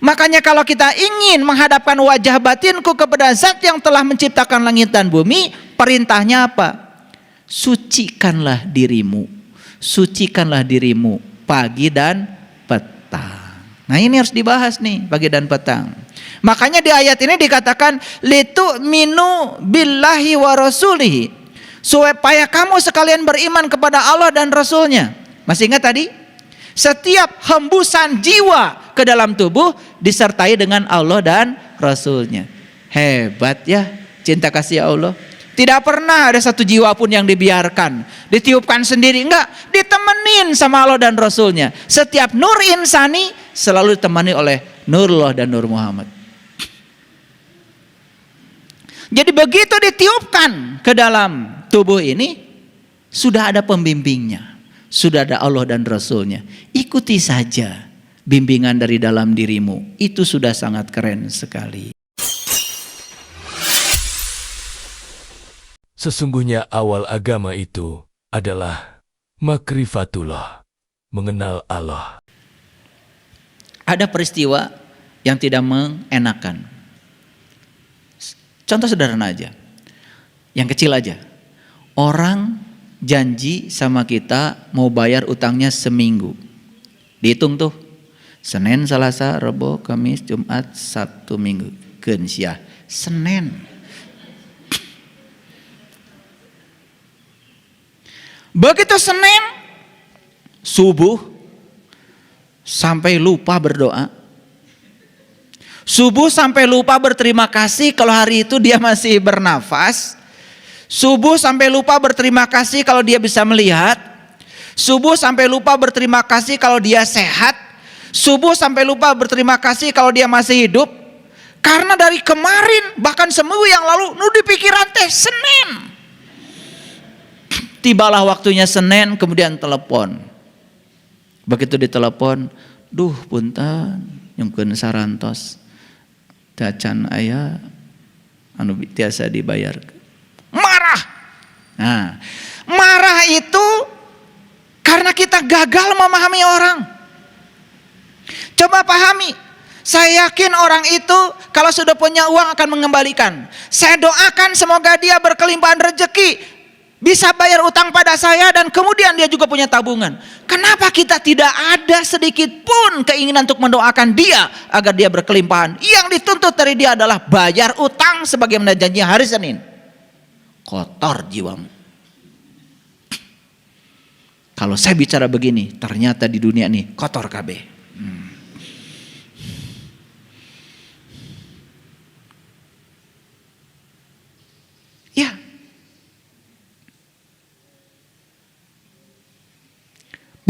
Makanya kalau kita ingin menghadapkan wajah batinku kepada zat yang telah menciptakan langit dan bumi, perintahnya apa? Sucikanlah dirimu. Sucikanlah dirimu pagi dan petang. Nah ini harus dibahas nih, pagi dan petang. Makanya di ayat ini dikatakan litu'minu billahi wa rasulihi, supaya kamu sekalian beriman kepada Allah dan Rasulnya. Masih ingat tadi? Setiap hembusan jiwa ke dalam tubuh disertai dengan Allah dan Rasulnya. Hebat ya cinta kasih Allah. Tidak pernah ada satu jiwa pun yang dibiarkan, ditiupkan sendiri. Enggak, ditemenin sama Allah dan Rasulnya. Setiap nur insani selalu ditemani oleh Nurullah dan Nur Muhammad. Jadi begitu ditiupkan ke dalam tubuh ini, sudah ada pembimbingnya. Sudah ada Allah dan Rasulnya. Ikuti saja bimbingan dari dalam dirimu. Itu sudah sangat keren sekali. Sesungguhnya awal agama itu adalah makrifatullah, mengenal Allah. Ada peristiwa yang tidak mengenakan. Contoh sederhana aja, yang kecil aja. Orang janji sama kita mau bayar utangnya seminggu. Dihitung tuh, Senin, Selasa, Rabu, Kamis, Jumat, Sabtu, Minggu. Gensyah, Senin. Begitu Senin, subuh, sampai lupa berdoa. Subuh sampai lupa berterima kasih kalau hari itu dia masih bernafas. Subuh sampai lupa berterima kasih kalau dia bisa melihat. Subuh sampai lupa berterima kasih kalau dia sehat. Subuh sampai lupa berterima kasih kalau dia masih hidup. Karena dari kemarin bahkan seminggu yang lalu di pikiran teh Senin. Tibalah waktunya Senin, kemudian telepon. Begitu ditelepon, duh punten nyungkeun sarantos. Dacan aya anu tiasa dibayar. Marah. Nah, marah itu karena kita gagal memahami orang. Coba pahami. Saya yakin orang itu kalau sudah punya uang akan mengembalikan. Saya doakan semoga dia berkelimpahan rezeki, bisa bayar utang pada saya, dan kemudian dia juga punya tabungan. Kenapa kita tidak ada sedikit pun keinginan untuk mendoakan dia agar dia berkelimpahan? Yang dituntut dari dia adalah bayar utang sebagaimana janji hari Senin. Kotor jiwamu. Kalau saya bicara begini, ternyata di dunia ini kotor kabeh. Ya.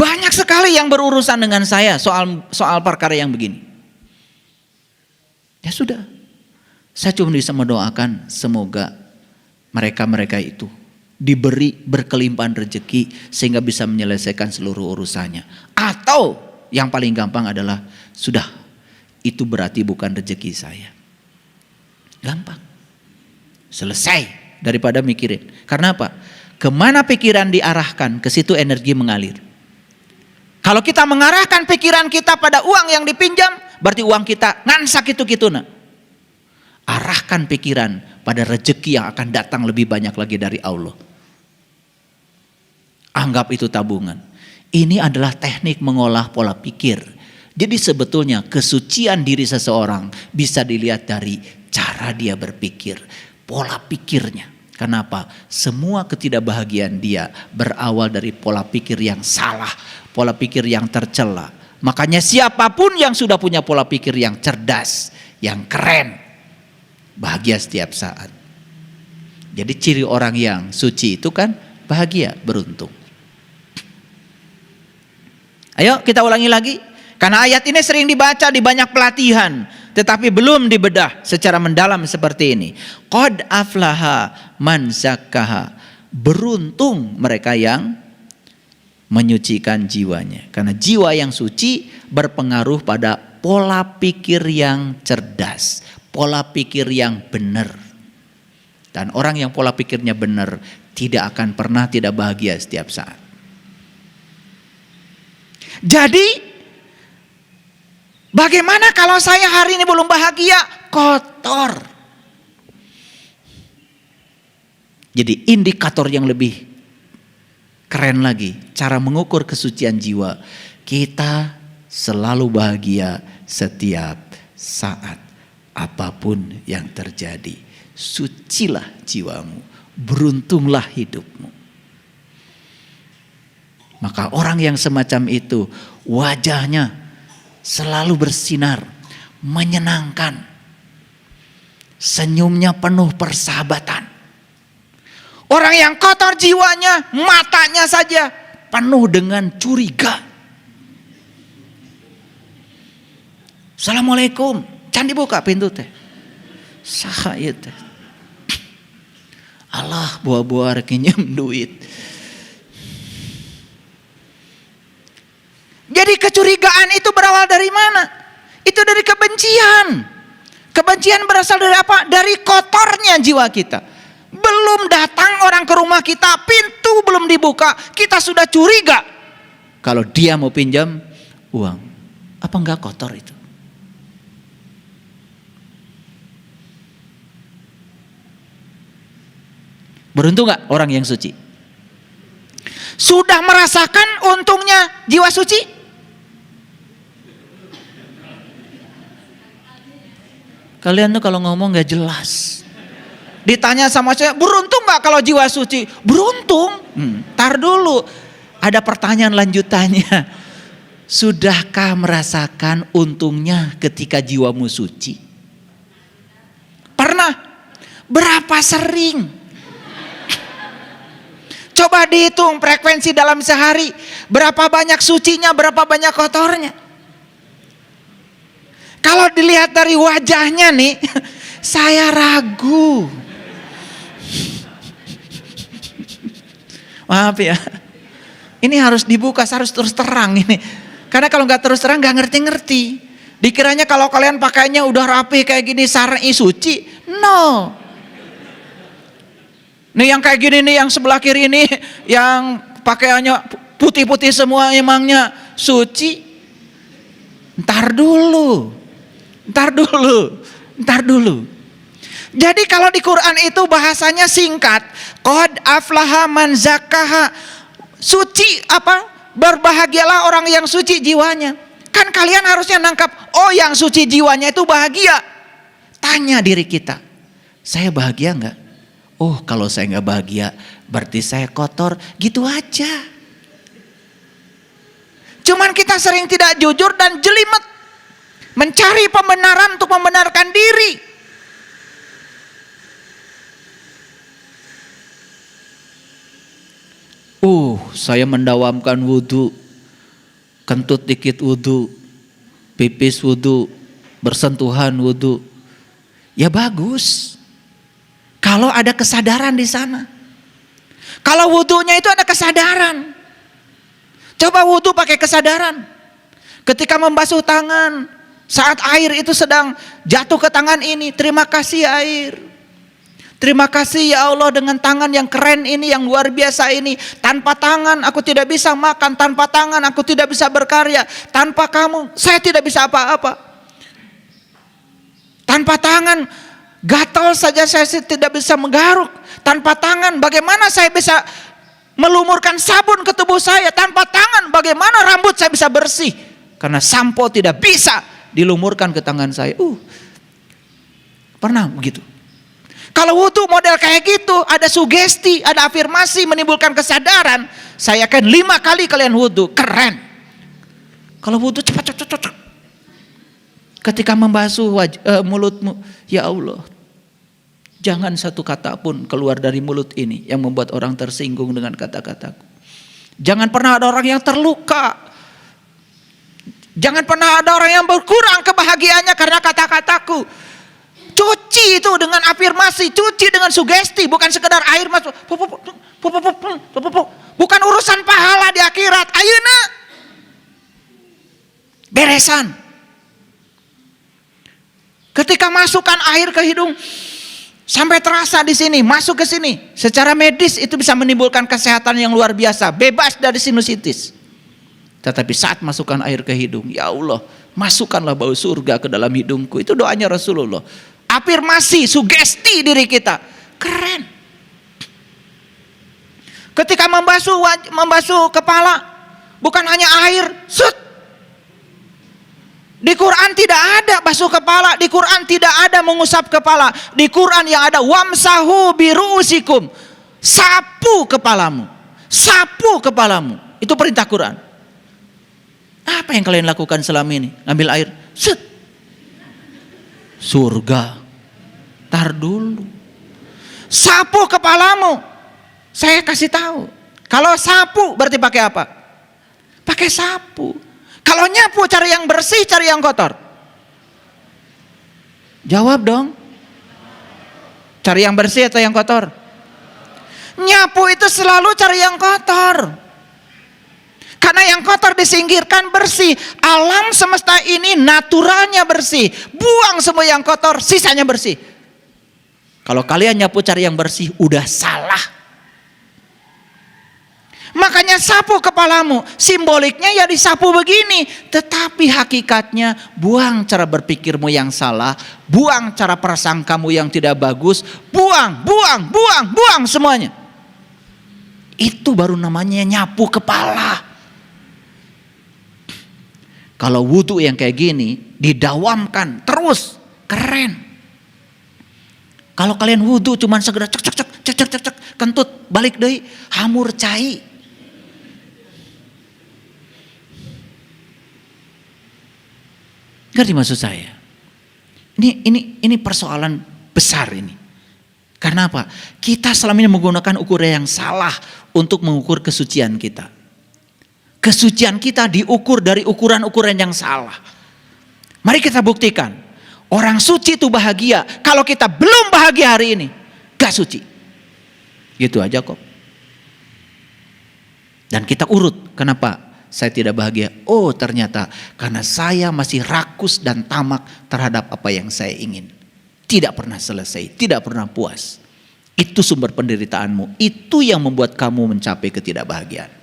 Banyak sekali yang berurusan dengan saya soal perkara yang begini. Ya sudah. Saya cuma bisa mendoakan semoga mereka itu diberi berkelimpahan rezeki sehingga bisa menyelesaikan seluruh urusannya. Atau yang paling gampang adalah sudah, itu berarti bukan rezeki saya. Gampang. Selesai daripada mikirin. Karena apa? Kemana pikiran diarahkan, ke situ energi mengalir. Kalau kita mengarahkan pikiran kita pada uang yang dipinjam, berarti uang kita ngansak itu-gitu. Arahkan pikiran pada rezeki yang akan datang lebih banyak lagi dari Allah. Anggap itu tabungan. Ini adalah teknik mengolah pola pikir. Jadi sebetulnya kesucian diri seseorang bisa dilihat dari cara dia berpikir, pola pikirnya. Kenapa? Semua ketidakbahagiaan dia berawal dari pola pikir yang salah, pola pikir yang tercela. Makanya siapapun yang sudah punya pola pikir yang cerdas, yang keren, bahagia setiap saat. Jadi ciri orang yang suci itu kan bahagia, beruntung. Ayo kita ulangi lagi. Karena ayat ini sering dibaca di banyak pelatihan, tetapi belum dibedah secara mendalam seperti ini. Qad aflaha man zakkaha. Beruntung mereka yang menyucikan jiwanya. Karena jiwa yang suci berpengaruh pada pola pikir yang cerdas, pola pikir yang benar. Dan orang yang pola pikirnya benar tidak akan pernah tidak bahagia setiap saat. Jadi Bagaimana kalau saya hari ini belum bahagia? Kotor. Jadi indikator yang lebih keren lagi, cara mengukur kesucian jiwa. Kita selalu bahagia setiap saat, apapun yang terjadi. Sucilah jiwamu, beruntunglah hidupmu. Maka orang yang semacam itu wajahnya selalu bersinar, menyenangkan. Senyumnya penuh persahabatan. Orang yang kotor jiwanya, matanya saja penuh dengan curiga. Assalamualaikum, can dibuka pintu teh. Saha ieu teh? Allah buah-buah rek nginjem duit. Jadi kecurigaan itu berawal dari mana? Itu dari kebencian. Kebencian berasal dari apa? Dari kotornya jiwa kita. Belum datang orang ke rumah kita, pintu belum dibuka, kita sudah curiga. Kalau dia mau pinjam uang, apa enggak kotor itu? Beruntung enggak orang yang suci? Sudah merasakan untungnya jiwa suci? Kalian tuh kalau ngomong enggak jelas. Ditanya sama saya, beruntung gak kalau jiwa suci? Beruntung. Tar dulu, ada pertanyaan lanjutannya. Sudahkah merasakan untungnya ketika jiwamu suci? Pernah? Berapa sering? Coba dihitung frekuensi dalam sehari. Berapa banyak sucinya, berapa banyak kotornya. Kalau dilihat dari wajahnya nih, saya ragu. Maaf ya, ini harus dibuka, harus terus terang ini. Karena kalau nggak terus terang nggak ngerti-ngerti. Dikiranya kalau kalian pakainya udah rapi kayak gini syar'i suci, no. Nih yang kayak gini nih, yang sebelah kiri ini, yang pakaiannya putih-putih semua emangnya suci? Ntar dulu. Jadi kalau di Quran itu bahasanya singkat, qad aflaha man zakkaha. Suci apa? Berbahagialah orang yang suci jiwanya. Kan kalian harusnya nangkap, oh yang suci jiwanya itu bahagia. Tanya diri kita, saya bahagia enggak? Oh kalau saya enggak bahagia, berarti saya kotor, gitu aja. Cuman kita sering tidak jujur dan jelimet. Mencari pembenaran untuk membenarkan diri. Saya mendawamkan wudhu, kentut dikit wudhu, pipis wudhu, bersentuhan wudhu. Ya bagus. Kalau ada kesadaran di sana. Kalau wudhunya itu ada kesadaran. Coba wudhu pakai kesadaran. Ketika membasuh tangan, saat air itu sedang jatuh ke tangan ini, terima kasih air. Terima kasih ya Allah dengan tangan yang keren ini, yang luar biasa ini. Tanpa tangan aku tidak bisa makan, tanpa tangan aku tidak bisa berkarya. Tanpa kamu saya tidak bisa apa-apa. Tanpa tangan gatal saja saya tidak bisa menggaruk. Tanpa tangan bagaimana saya bisa melumurkan sabun ke tubuh saya? Tanpa tangan bagaimana rambut saya bisa bersih? Karena sampo tidak bisa dilumurkan ke tangan saya. Pernah begitu? Kalau wudhu model kayak gitu, ada sugesti, ada afirmasi menimbulkan kesadaran. Saya akan 5 kali kalian wudhu, keren. Kalau wudhu cepat. Ketika membasuh mulutmu, ya Allah, jangan satu kata pun keluar dari mulut ini yang membuat orang tersinggung dengan kata-kataku. Jangan pernah ada orang yang terluka. Jangan pernah ada orang yang berkurang kebahagiaannya karena kata-kataku. Cuci itu dengan afirmasi, cuci dengan sugesti, bukan sekedar air masuk. Bukan urusan pahala di akhirat. Ayeuna beresan. Ketika masukkan air ke hidung sampai terasa di sini, masuk ke sini. Secara medis itu bisa menimbulkan kesehatan yang luar biasa, bebas dari sinusitis. Tetapi saat masukkan air ke hidung, ya Allah, Masukkanlah bau surga ke dalam hidungku. Itu doanya Rasulullah. Afirmasi, sugesti diri kita. Keren. Ketika membasuh kepala, bukan hanya air, set. Di Quran tidak ada basuh kepala, di Quran tidak ada mengusap kepala. Di Quran yang ada wamsahu biru'usikum. Sapu kepalamu. Sapu kepalamu. Itu perintah Quran. Apa yang kalian lakukan selama ini? Ngambil air, set. Surga. Tar dulu. Sapu kepalamu. Saya kasih tahu. Kalau sapu berarti pakai apa? Pakai sapu. Kalau nyapu cari yang bersih, cari yang kotor. Jawab dong. Cari yang bersih atau yang kotor? Nyapu itu selalu cari yang kotor. Karena yang kotor disingkirkan, bersih. Alam semesta ini naturalnya bersih. Buang semua yang kotor, sisanya bersih. Kalau kalian nyapu cari yang bersih, udah salah. Makanya sapu kepalamu. Simboliknya ya disapu begini. Tetapi hakikatnya buang cara berpikirmu yang salah. Buang cara prasangkamu yang tidak bagus. Buang semuanya. Itu baru namanya nyapu kepala. Kalau wudhu yang kayak gini didawamkan terus, keren. Kalau kalian wudhu cuman segera cek kentut balik deui, hamur cai. Ngerti maksud saya? Ini persoalan besar ini. Karena apa? Kita selama ini menggunakan ukuran yang salah untuk mengukur kesucian kita. Kesucian kita diukur dari ukuran-ukuran yang salah. Mari kita buktikan. Orang suci itu bahagia. Kalau kita belum bahagia hari ini, gak suci. Gitu aja kok. Dan kita urut. Kenapa saya tidak bahagia? Oh ternyata karena saya masih rakus dan tamak terhadap apa yang saya ingin. Tidak pernah selesai, tidak pernah puas. Itu sumber penderitaanmu. Itu yang membuat kamu mencapai ketidakbahagiaan.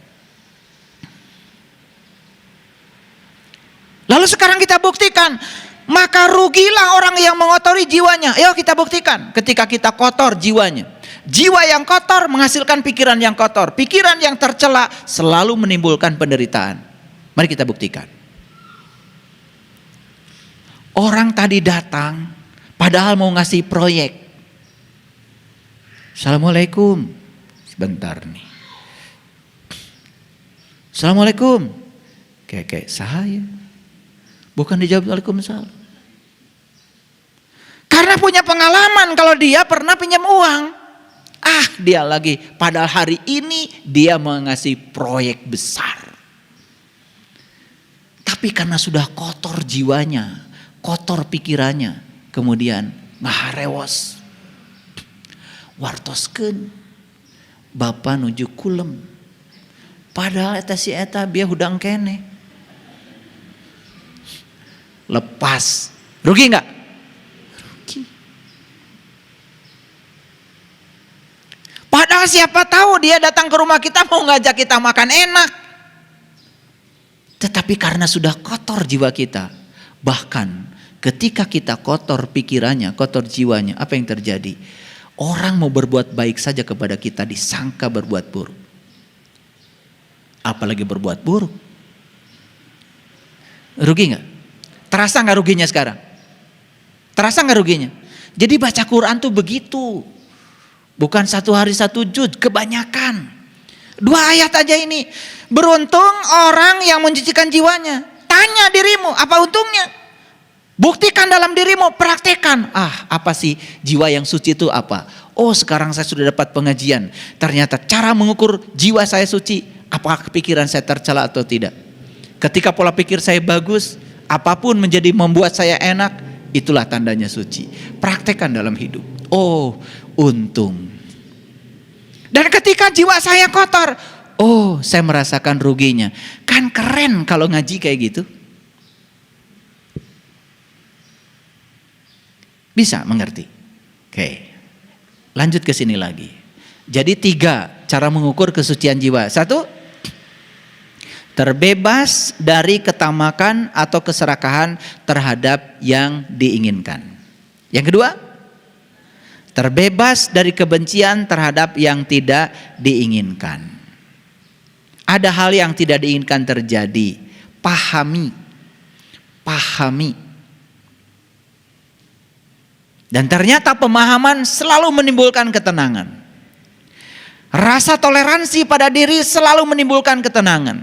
Lalu sekarang kita buktikan, maka rugilah orang yang mengotori jiwanya. Ayo kita buktikan, ketika kita kotor jiwanya. Jiwa yang kotor menghasilkan pikiran yang kotor. Pikiran yang tercela selalu menimbulkan penderitaan. Mari kita buktikan. Orang tadi datang, padahal mau ngasih proyek. Assalamualaikum. Sebentar nih. Assalamualaikum. Kayak saya. Bukan dijawab Waalaikumsalam. Karena punya pengalaman kalau dia pernah pinjam uang. Dia lagi. Padahal hari ini dia mengasih proyek besar. Tapi karena sudah kotor jiwanya, kotor pikirannya, kemudian ngaharewos. Wartoskeun Bapak nuju kulem. Padahal eta si eta bieu hudang kene. Lepas. Rugi enggak? Rugi. Padahal siapa tahu dia datang ke rumah kita mau ngajak kita makan enak. Tetapi karena sudah kotor jiwa kita. Bahkan ketika kita kotor pikirannya, kotor jiwanya, apa yang terjadi? Orang mau berbuat baik saja kepada kita disangka berbuat buruk. Apalagi berbuat buruk. Rugi enggak? Terasa gak ruginya sekarang? Terasa gak ruginya? Jadi baca Quran tuh begitu. Bukan satu hari satu juz, kebanyakan. 2 ayat aja ini. Beruntung orang yang mencucikan jiwanya. Tanya dirimu, apa untungnya? Buktikan dalam dirimu, praktekan. Apa sih jiwa yang suci itu apa? Oh sekarang saya sudah dapat pengajian. Ternyata cara mengukur jiwa saya suci. Apakah pikiran saya tercela atau tidak? Ketika pola pikir saya bagus, apapun menjadi membuat saya enak, itulah tandanya suci. Praktekkan dalam hidup. Oh, untung. Dan ketika jiwa saya kotor, oh, saya merasakan ruginya. Kan keren kalau ngaji kayak gitu. Bisa mengerti? Oke. Lanjut ke sini lagi. Jadi 3 cara mengukur kesucian jiwa. 1, Terbebas dari ketamakan atau keserakahan terhadap yang diinginkan. Yang kedua, terbebas dari kebencian terhadap yang tidak diinginkan. Ada hal yang tidak diinginkan terjadi, pahami. Dan ternyata pemahaman selalu menimbulkan ketenangan. Rasa toleransi pada diri selalu menimbulkan ketenangan.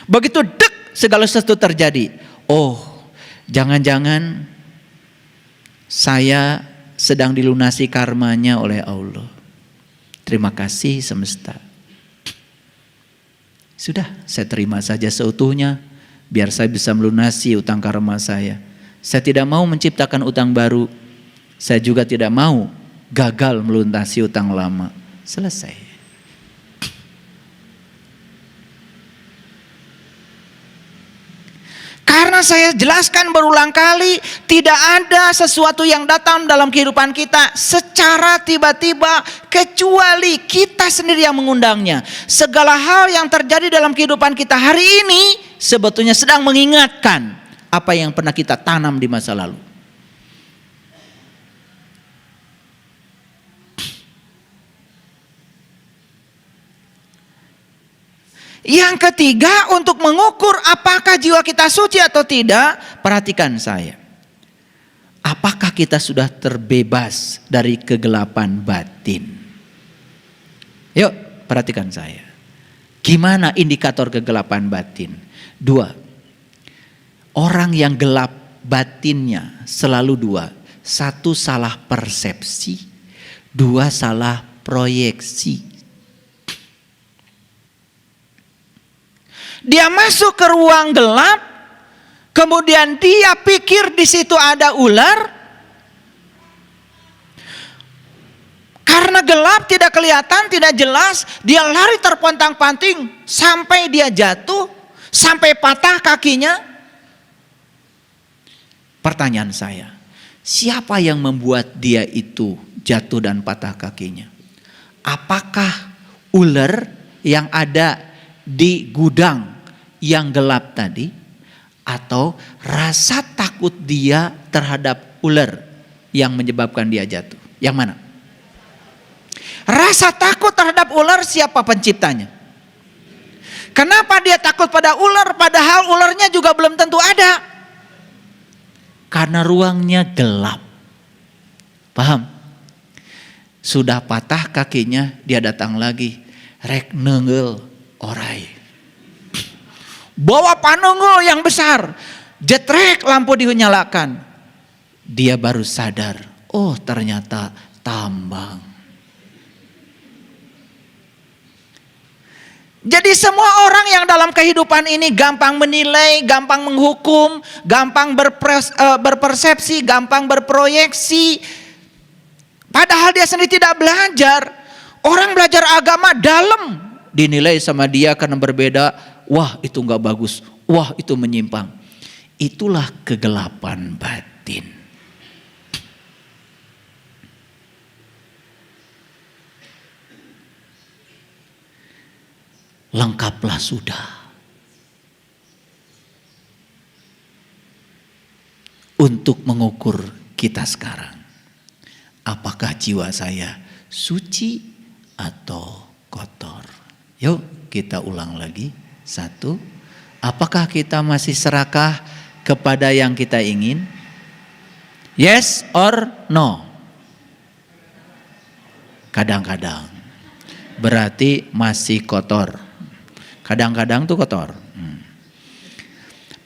Begitu dek segala sesuatu terjadi. Oh, jangan-jangan saya sedang dilunasi karmanya oleh Allah. Terima kasih semesta. Sudah, saya terima saja seutuhnya, biar saya bisa melunasi utang karma saya. Saya tidak mau menciptakan utang baru. Saya juga tidak mau gagal melunasi utang lama. Selesai. Karena saya jelaskan berulang kali, tidak ada sesuatu yang datang dalam kehidupan kita secara tiba-tiba kecuali kita sendiri yang mengundangnya. Segala hal yang terjadi dalam kehidupan kita hari ini sebetulnya sedang mengingatkan apa yang pernah kita tanam di masa lalu. Yang ketiga, untuk mengukur apakah jiwa kita suci atau tidak, perhatikan saya. Apakah kita sudah terbebas dari kegelapan batin? Yuk, perhatikan saya. Gimana indikator kegelapan batin? 2. Orang yang gelap batinnya selalu 2. 1, salah persepsi. 2, salah proyeksi. Dia masuk ke ruang gelap, kemudian dia pikir di situ ada ular. Karena gelap, tidak kelihatan, tidak jelas, dia lari terpontang-panting sampai dia jatuh, sampai patah kakinya. Pertanyaan saya, siapa yang membuat dia itu jatuh dan patah kakinya? Apakah ular yang ada di gudang yang gelap tadi, atau rasa takut dia terhadap ular yang menyebabkan dia jatuh? Yang mana? Rasa takut terhadap ular, siapa penciptanya? Kenapa dia takut pada ular padahal ularnya juga belum tentu ada? Karena ruangnya gelap. Paham? Sudah patah kakinya, dia datang lagi, rek nenggel orai. Bawa panunggul yang besar, jetrek, lampu dinyalakan. Dia baru sadar, oh ternyata tambang. Jadi semua orang yang dalam kehidupan ini gampang menilai, gampang menghukum, gampang berpersepsi, gampang berproyeksi. Padahal dia sendiri tidak belajar. Orang belajar agama dalam, dinilai sama dia karena berbeda. Wah itu gak bagus, wah itu menyimpang. Itulah kegelapan batin. Lengkaplah sudah untuk mengukur kita sekarang. Apakah jiwa saya suci atau kotor? Yuk kita ulang lagi. 1, apakah kita masih serakah kepada yang kita ingin? Yes or no? Kadang-kadang. Berarti masih kotor. Kadang-kadang tuh kotor.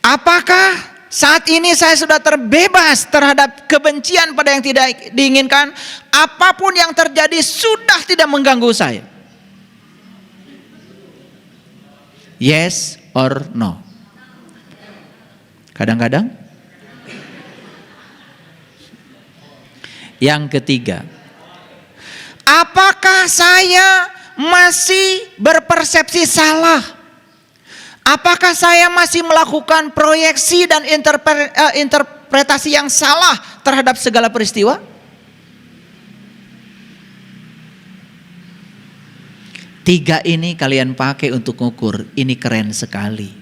Apakah saat ini saya sudah terbebas terhadap kebencian pada yang tidak diinginkan? Apapun yang terjadi sudah tidak mengganggu saya. Yes or no? Kadang-kadang. Yang ketiga, apakah saya masih berpersepsi salah? Apakah saya masih melakukan proyeksi dan interpretasi yang salah terhadap segala peristiwa? Tiga ini kalian pakai untuk mengukur, ini keren sekali.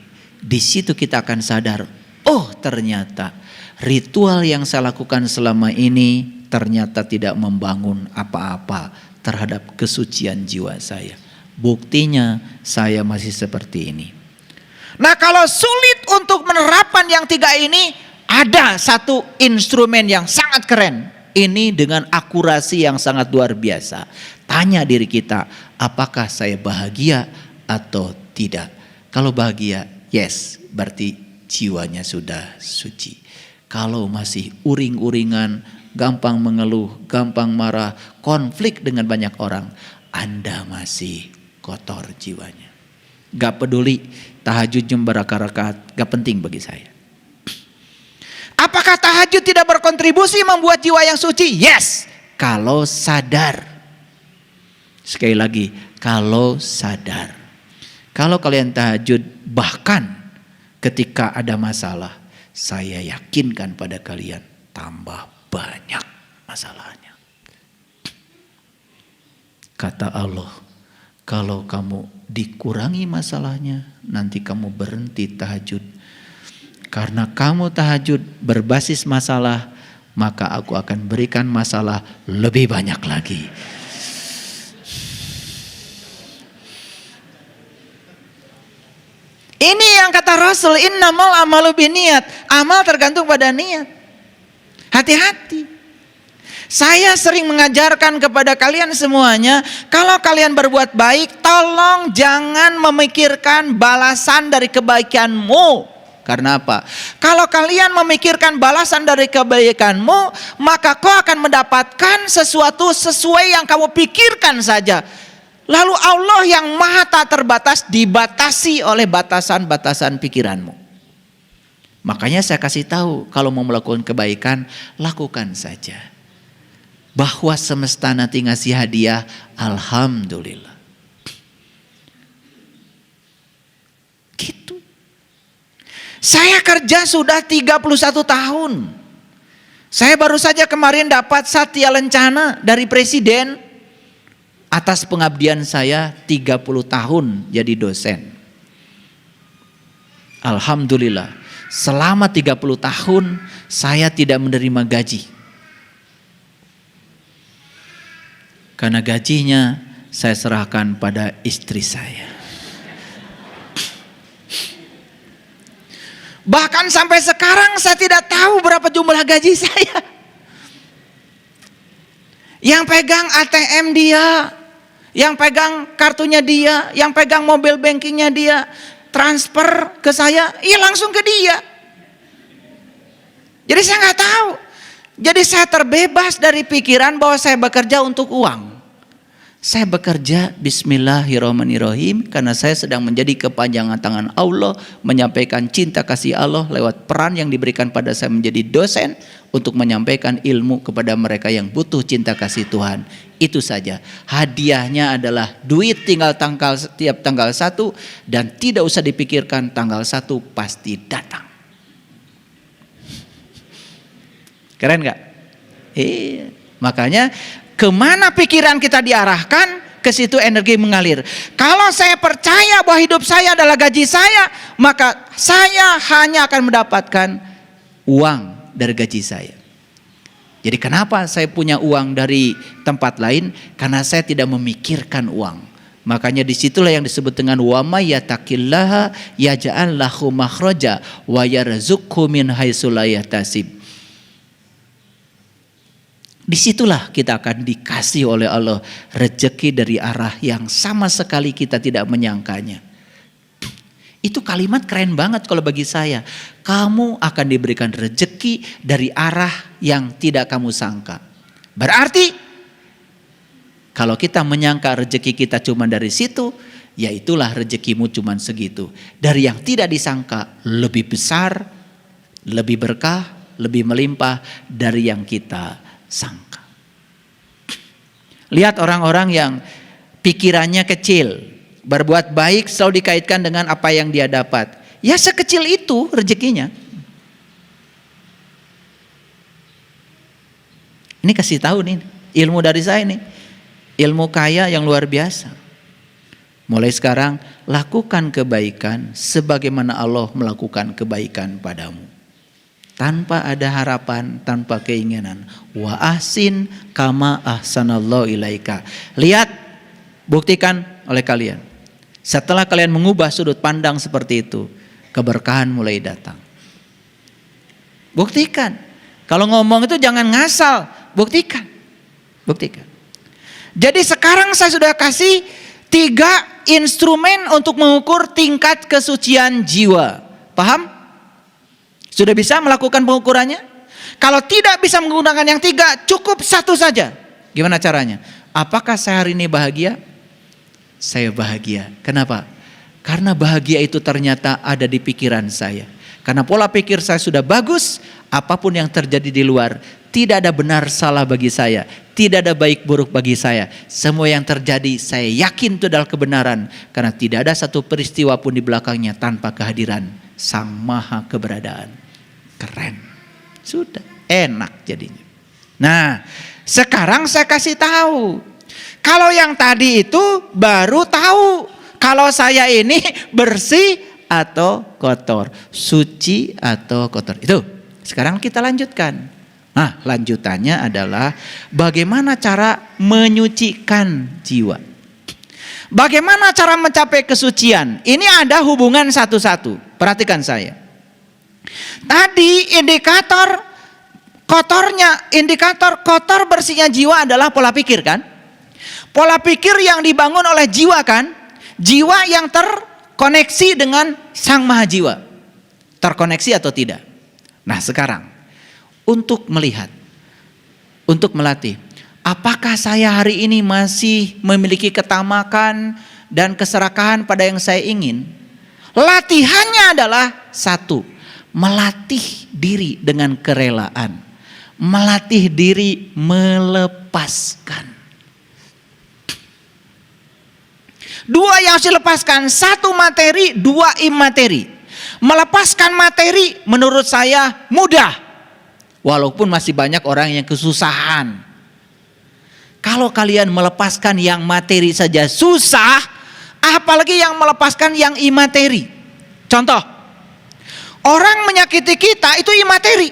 Di situ kita akan sadar, oh ternyata ritual yang saya lakukan selama ini ternyata tidak membangun apa-apa terhadap kesucian jiwa saya. Buktinya saya masih seperti ini. Nah, kalau sulit untuk menerapkan yang tiga ini, ada satu instrumen yang sangat keren. Ini dengan akurasi yang sangat luar biasa. Tanya diri kita, apakah saya bahagia atau tidak? Kalau bahagia, yes, berarti jiwanya sudah suci. Kalau masih uring-uringan, gampang mengeluh, gampang marah, konflik dengan banyak orang, Anda masih kotor jiwanya. Gak peduli tahajud jam berapa rakaat, gak penting bagi saya. Apakah tahajud tidak berkontribusi membuat jiwa yang suci? Yes, kalau sadar. Sekali lagi, kalau sadar. Kalau kalian tahajud, bahkan ketika ada masalah, saya yakinkan pada kalian tambah banyak masalahnya. Kata Allah, kalau kamu dikurangi masalahnya, nanti kamu berhenti tahajud. Karena kamu tahajud berbasis masalah, maka aku akan berikan masalah lebih banyak lagi. Ini yang kata Rasul, innamal amalu binniyat. Amal tergantung pada niat. Hati-hati. Saya sering mengajarkan kepada kalian semuanya, kalau kalian berbuat baik, tolong jangan memikirkan balasan dari kebaikanmu. Karena apa? Kalau kalian memikirkan balasan dari kebaikanmu, maka kau akan mendapatkan sesuatu sesuai yang kamu pikirkan saja. Lalu Allah yang maha tak terbatas dibatasi oleh batasan-batasan pikiranmu. Makanya saya kasih tahu, kalau mau melakukan kebaikan, lakukan saja. Bahwa semesta nanti ngasih hadiah, alhamdulillah. Gitu. Saya kerja sudah 31 tahun. Saya baru saja kemarin dapat Satya Lencana dari Presiden atas pengabdian saya 30 tahun jadi dosen. Alhamdulillah, selama 30 tahun saya tidak menerima gaji. Karena gajinya saya serahkan pada istri saya. Bahkan sampai sekarang saya tidak tahu berapa jumlah gaji saya. Yang pegang ATM dia, yang pegang kartunya dia, yang pegang mobil bankingnya dia, transfer ke saya, iya langsung ke dia. Jadi saya nggak tahu. Jadi saya terbebas dari pikiran bahwa saya bekerja untuk uang. Saya bekerja bismillahirrahmanirrahim karena saya sedang menjadi kepanjangan tangan Allah, menyampaikan cinta kasih Allah lewat peran yang diberikan pada saya menjadi dosen untuk menyampaikan ilmu kepada mereka yang butuh cinta kasih Tuhan. Itu saja. Hadiahnya adalah duit tinggal tiap tanggal 1 dan tidak usah dipikirkan, tanggal 1 pasti datang. Keren gak? Makanya kemana pikiran kita diarahkan, ke situ energi mengalir. Kalau saya percaya bahwa hidup saya adalah gaji saya, maka saya hanya akan mendapatkan uang dari gaji saya. Jadi kenapa saya punya uang dari tempat lain? Karena saya tidak memikirkan uang. Makanya disitulah yang disebut dengan wa may yattaqillaha yaj'al lahu makhraja wa yarzuqhu min haitsu la yahtasib. Disitulah kita akan dikasih oleh Allah rezeki dari arah yang sama sekali kita tidak menyangkanya. Itu kalimat keren banget kalau bagi saya. Kamu akan diberikan rezeki dari arah yang tidak kamu sangka. Berarti kalau kita menyangka rezeki kita cuma dari situ, ya itulah rezekimu cuma segitu. Dari yang tidak disangka lebih besar, lebih berkah, lebih melimpah dari yang kita sangka. Lihat orang-orang yang pikirannya kecil, berbuat baik selalu dikaitkan dengan apa yang dia dapat. Ya sekecil itu rezekinya. Ini kasih tahu nih, ilmu dari saya nih. Ilmu kaya yang luar biasa. Mulai sekarang lakukan kebaikan sebagaimana Allah melakukan kebaikan padamu. Tanpa ada harapan, tanpa keinginan. Wa ahsin kama ahsanallahu ilaika. Lihat, buktikan oleh kalian. Setelah kalian mengubah sudut pandang seperti itu, keberkahan mulai datang. Buktikan. Kalau ngomong itu jangan ngasal, buktikan. Buktikan. Jadi sekarang saya sudah kasih 3 instrumen untuk mengukur tingkat kesucian jiwa. Paham? Sudah bisa melakukan pengukurannya? Kalau tidak bisa menggunakan yang 3, cukup 1 saja. Gimana caranya? Apakah saya hari ini bahagia? Saya bahagia. Kenapa? Karena bahagia itu ternyata ada di pikiran saya. Karena pola pikir saya sudah bagus, apapun yang terjadi di luar, tidak ada benar salah bagi saya. Tidak ada baik buruk bagi saya. Semua yang terjadi saya yakin itu adalah kebenaran. Karena tidak ada satu peristiwa pun di belakangnya tanpa kehadiran Sang Maha Keberadaan. Keren. Sudah enak jadinya. Nah, sekarang saya kasih tahu. Kalau yang tadi itu baru tahu. Kalau saya ini bersih atau kotor. Suci atau kotor. Itu. Sekarang kita lanjutkan. Nah, lanjutannya adalah bagaimana cara menyucikan jiwa. Bagaimana cara mencapai kesucian? Ini ada hubungan satu-satu. Perhatikan saya. Tadi indikator kotor bersihnya jiwa adalah pola pikir kan? Pola pikir yang dibangun oleh jiwa kan? Jiwa yang terkoneksi dengan Sang Maha Jiwa. Terkoneksi atau tidak? Nah, sekarang untuk melihat, untuk melatih, apakah saya hari ini masih memiliki ketamakan dan keserakahan pada yang saya ingin? Latihannya adalah 1, melatih diri dengan kerelaan, melatih diri melepaskan. 2 yang harus dilepaskan, 1 materi, 2 imateri. Melepaskan materi menurut saya mudah. Walaupun masih banyak orang yang kesusahan. Kalau kalian melepaskan yang materi saja susah, apalagi yang melepaskan yang imateri. Contoh, orang menyakiti kita itu imateri.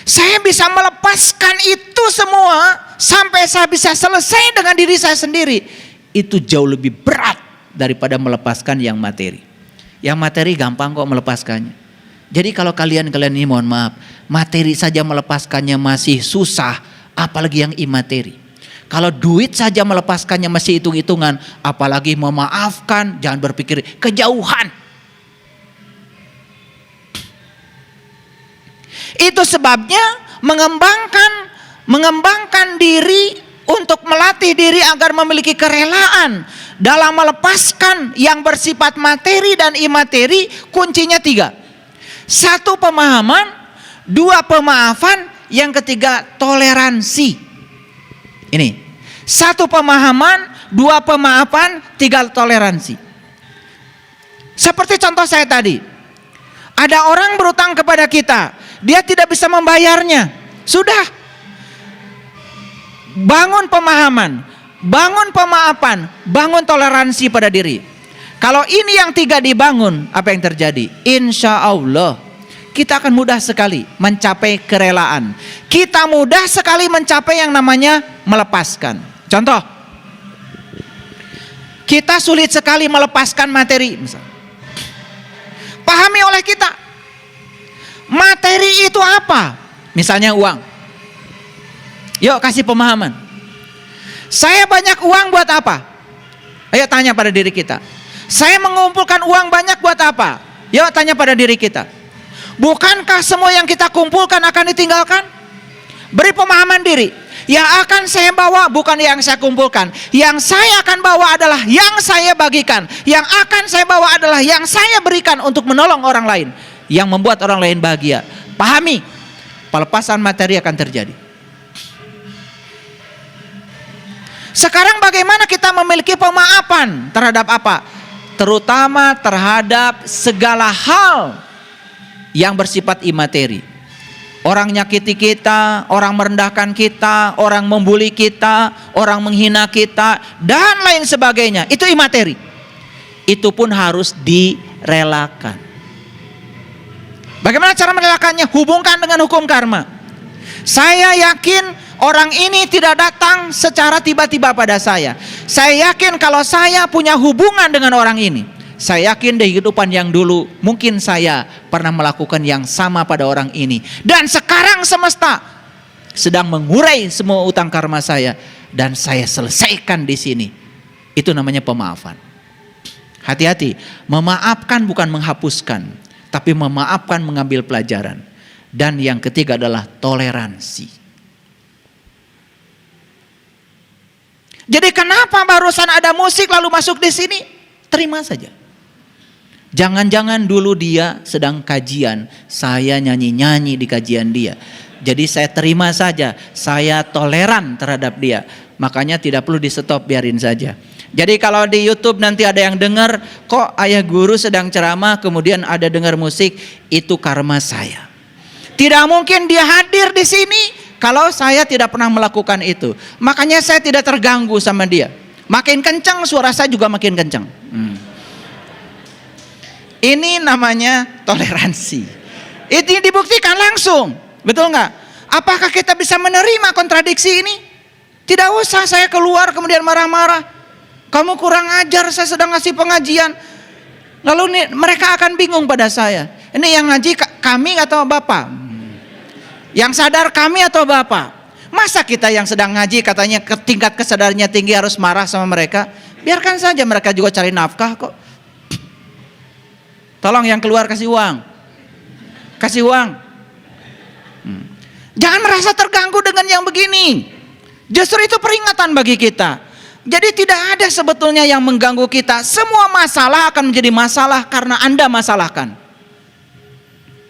Saya bisa melepaskan itu semua sampai saya bisa selesai dengan diri saya sendiri. Itu jauh lebih berat daripada melepaskan yang materi. Yang materi gampang kok melepaskannya. Jadi kalau kalian ini mohon maaf, materi saja melepaskannya masih susah, apalagi yang imateri. Kalau duit saja melepaskannya masih hitung-hitungan, apalagi memaafkan, jangan berpikir kejauhan. Itu sebabnya mengembangkan diri untuk melatih diri agar memiliki kerelaan dalam melepaskan yang bersifat materi dan imateri, kuncinya 3. 1 pemahaman, 2 pemaafan, yang ketiga toleransi. Ini 1 pemahaman, 2 pemaafan, 3 toleransi. Seperti contoh saya tadi, ada orang berutang kepada kita, dia tidak bisa membayarnya. Sudah, bangun pemahaman, bangun pemaafan, bangun toleransi pada diri. Kalau ini yang 3 dibangun, apa yang terjadi? Insya Allah kita akan mudah sekali mencapai kerelaan. Kita mudah sekali mencapai yang namanya melepaskan. Contoh, kita sulit sekali melepaskan materi. Misalnya, pahami oleh kita, materi itu apa? Misalnya uang. Yuk kasih pemahaman. Saya banyak uang buat apa? Ayo tanya pada diri kita. Saya mengumpulkan uang banyak buat apa? Yuk tanya pada diri kita. Bukankah semua yang kita kumpulkan akan ditinggalkan? Beri pemahaman diri. Yang akan saya bawa bukan yang saya kumpulkan. Yang saya akan bawa adalah yang saya bagikan. Yang akan saya bawa adalah yang saya berikan untuk menolong orang lain. Yang membuat orang lain bahagia. Pahami, pelepasan materi akan terjadi. Sekarang bagaimana kita memiliki pemaafan terhadap apa? Terutama terhadap segala hal yang bersifat imateri. Orang nyakiti kita, orang merendahkan kita, orang membuli kita, orang menghina kita, dan lain sebagainya. Itu imateri. Itu pun harus direlakan. Bagaimana cara merelakannya? Hubungkan dengan hukum karma. Saya yakin orang ini tidak datang secara tiba-tiba pada saya. Saya yakin kalau saya punya hubungan dengan orang ini, saya yakin di kehidupan yang dulu mungkin saya pernah melakukan yang sama pada orang ini. Dan sekarang semesta sedang mengurai semua utang karma saya dan saya selesaikan di sini. Itu namanya pemaafan. Hati-hati, memaafkan bukan menghapuskan, tapi memaafkan mengambil pelajaran. Dan yang ketiga adalah toleransi. Jadi kenapa barusan ada musik lalu masuk di sini? Terima saja. Jangan-jangan dulu dia sedang kajian, saya nyanyi-nyanyi di kajian dia. Jadi saya terima saja, saya toleran terhadap dia. Makanya tidak perlu di stop, biarin saja. Jadi kalau di YouTube nanti ada yang dengar, kok ayah guru sedang ceramah kemudian ada dengar musik, itu karma saya. Tidak mungkin dia hadir di sini kalau saya tidak pernah melakukan itu. Makanya saya tidak terganggu sama dia. Makin kencang suara saya juga makin kencang. Ini namanya toleransi. Itu dibuktikan langsung. Betul nggak? Apakah kita bisa menerima kontradiksi ini? Tidak usah saya keluar kemudian marah-marah. Kamu kurang ajar, saya sedang ngasih pengajian. Lalu mereka akan bingung pada saya. Ini yang ngaji kami atau Bapak? Yang sadar kami atau Bapak? Masa kita yang sedang ngaji katanya tingkat kesadarannya tinggi harus marah sama mereka? Biarkan saja, mereka juga cari nafkah kok. Tolong yang keluar kasih uang. Kasih uang. Jangan merasa terganggu dengan yang begini. Justru itu peringatan bagi kita. Jadi tidak ada sebetulnya yang mengganggu kita. Semua masalah akan menjadi masalah karena Anda masalahkan.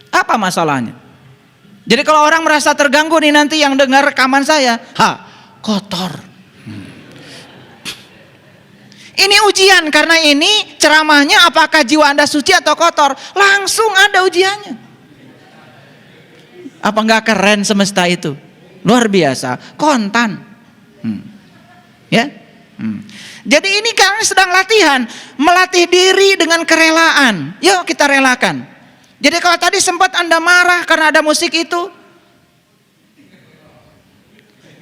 Apa masalahnya? Jadi kalau orang merasa terganggu nih nanti yang dengar rekaman saya, kotor. Ini ujian karena ini ceramahnya apakah jiwa Anda suci atau kotor? Langsung ada ujiannya. Apa enggak keren semesta itu? Luar biasa, kontan. Ya. Jadi ini kami sedang latihan, melatih diri dengan kerelaan. Yuk kita relakan. Jadi kalau tadi sempat Anda marah karena ada musik itu,